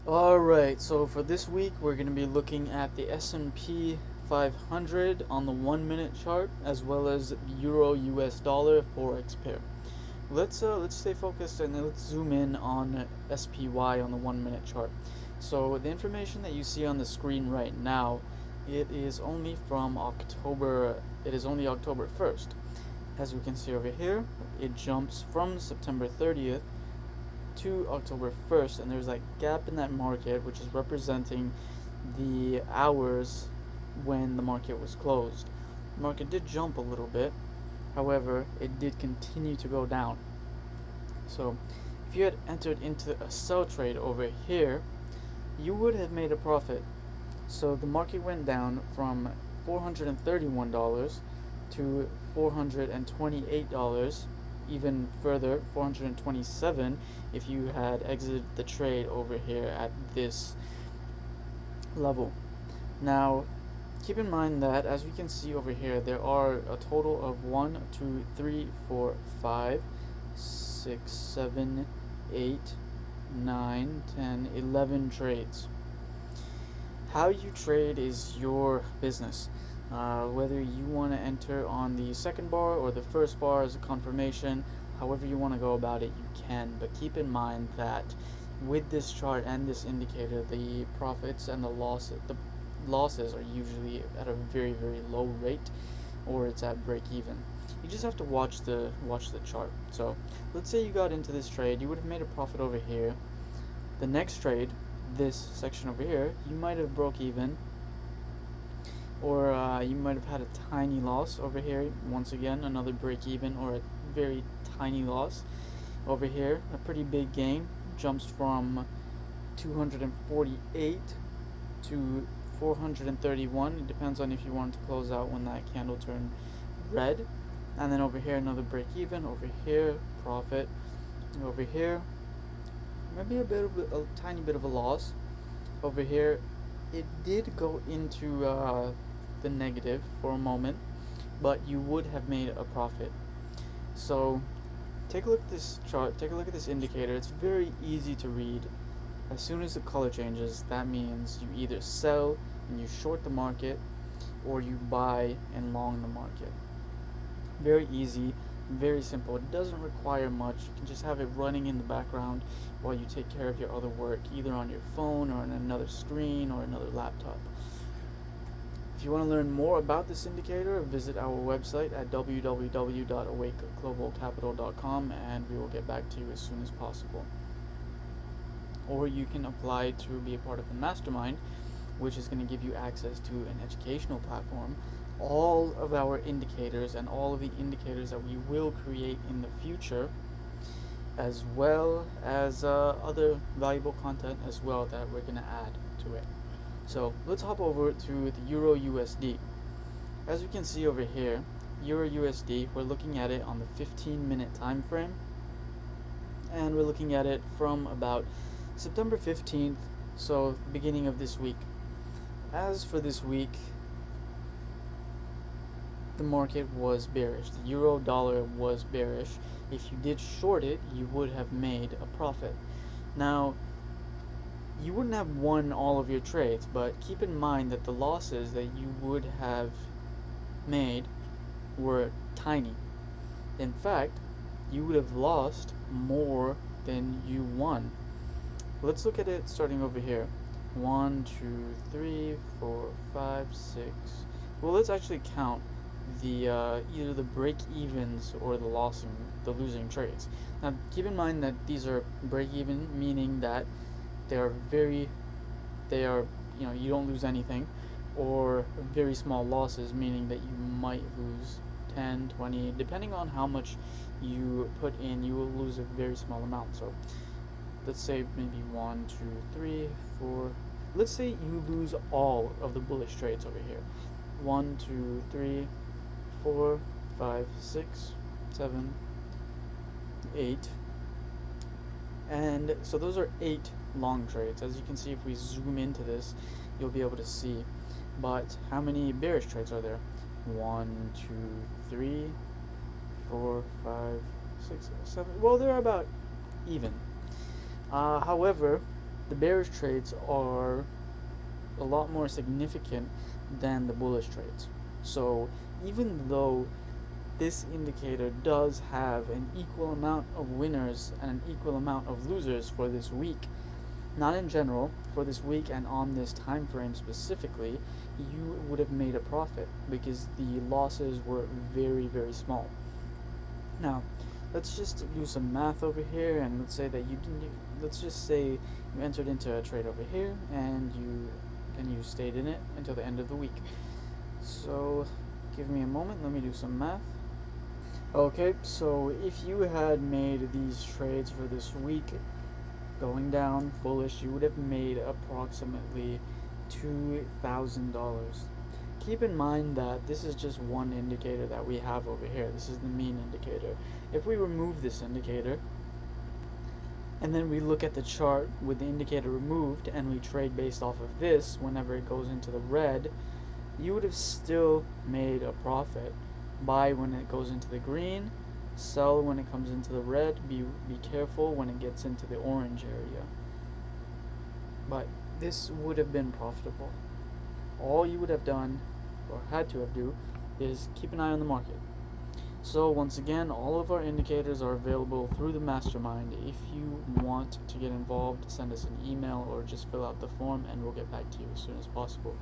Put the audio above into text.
Alright, so for this week we're going to be looking at the S&P 500 on the 1 minute chart, as well as the Euro US dollar forex pair. Let's stay focused and let's zoom in on SPY on the 1 minute chart. So the information that you see on the screen right now, it is only October 1st. As we can see over here, it jumps from September 30th to October 1st, and there's that gap in that market, which is representing the hours when the market was closed. The market did jump a little bit, however, it did continue to go down. So, if you had entered into a sell trade over here, you would have made a profit. So, the market went down from $431 to $428, even further, 427 if you had exited the trade over here at this level. Now, keep in mind that as we can see over here, there are a total of 1, 2, 3, 4, 5, 6, 7, 8, 9, 10, 11 trades. How you trade is your business. Whether you want to enter on the second bar or the first bar as a confirmation, however you want to go about it, you can. But keep in mind that with this chart and this indicator, the profits and the losses are usually at a very, very low rate, or it's at break even. You just have to watch the chart. So let's say you got into this trade, you would have made a profit over here. The next trade, this section over here, you might have broke even, or you might have had a tiny loss over here. Once again, another break even or a very tiny loss. Over here, a pretty big gain, jumps from 248 to 431. It depends on if you want to close out when that candle turned red. And then over here, another break even. Over here, profit. Over here, maybe a tiny bit of a loss. Over here, it did go into the negative for a moment, but you would have made a profit. So take a look at this chart, take a look at this indicator. It's very easy to read. As soon as the color changes, that means you either sell and you short the market, or you buy and long the market. Very easy, very simple. It doesn't require much. You can just have it running in the background while you take care of your other work, either on your phone or on another screen or another laptop. If you want to learn more about this indicator, visit our website at www.awakeglobalcapital.com, and we will get back to you as soon as possible. Or you can apply to be a part of the mastermind, which is going to give you access to an educational platform. All of our indicators and all of the indicators that we will create in the future, as well as other valuable content as well that we're going to add to it. So let's hop over to the Euro USD. As you can see over here, Euro USD, we're looking at it on the 15-minute time frame, and we're looking at it from about September 15th, so the beginning of this week. As for this week, the market was bearish. The euro dollar was bearish. If you did short it, you would have made a profit. Now, you wouldn't have won all of your trades, but keep in mind that the losses that you would have made were tiny. In fact, you would have lost more than you won. Let's look at it starting over here. 1, 2, 3, 4, 5, 6. Well, let's actually count the either the break evens or the losing trades. Now, keep in mind that these are break even, meaning that they are you don't lose anything, or very small losses, meaning that you might lose 10, 20, depending on how much you put in, you will lose a very small amount. So let's say maybe 1, 2, 3, 4. Let's say you lose all of the bullish trades over here. 1, 2, 3, 4, 5, 6, 7, 8. And so those are 8 long trades. As you can see, if we zoom into this, you'll be able to see. But how many bearish trades are there? 1, 2, 3, 4, 5, 6, 7. Well, they're about even. However, the bearish trades are a lot more significant than the bullish trades. So even though this indicator does have an equal amount of winners and an equal amount of losers for this week, not in general, for this week and on this time frame specifically, you would have made a profit because the losses were very, very small. Now, let's just do some math over here, and let's say that you didn't. Let's just say you entered into a trade over here, and you stayed in it until the end of the week. So, give me a moment. Let me do some math. Okay, so if you had made these trades for this week, going down bullish, you would have made approximately $2,000. Keep in mind that this is just one indicator that we have over here. This is the mean indicator. If we remove this indicator and then we look at the chart with the indicator removed and we trade based off of this whenever it goes into the red, you would have still made a profit. Buy when it goes into the green, sell when it comes into the red, be careful when it gets into the orange area. But this would have been profitable. All you would have done, or had to have do, is keep an eye on the market. So once again, all of our indicators are available through the mastermind. If you want to get involved, send us an email or just fill out the form and we'll get back to you as soon as possible.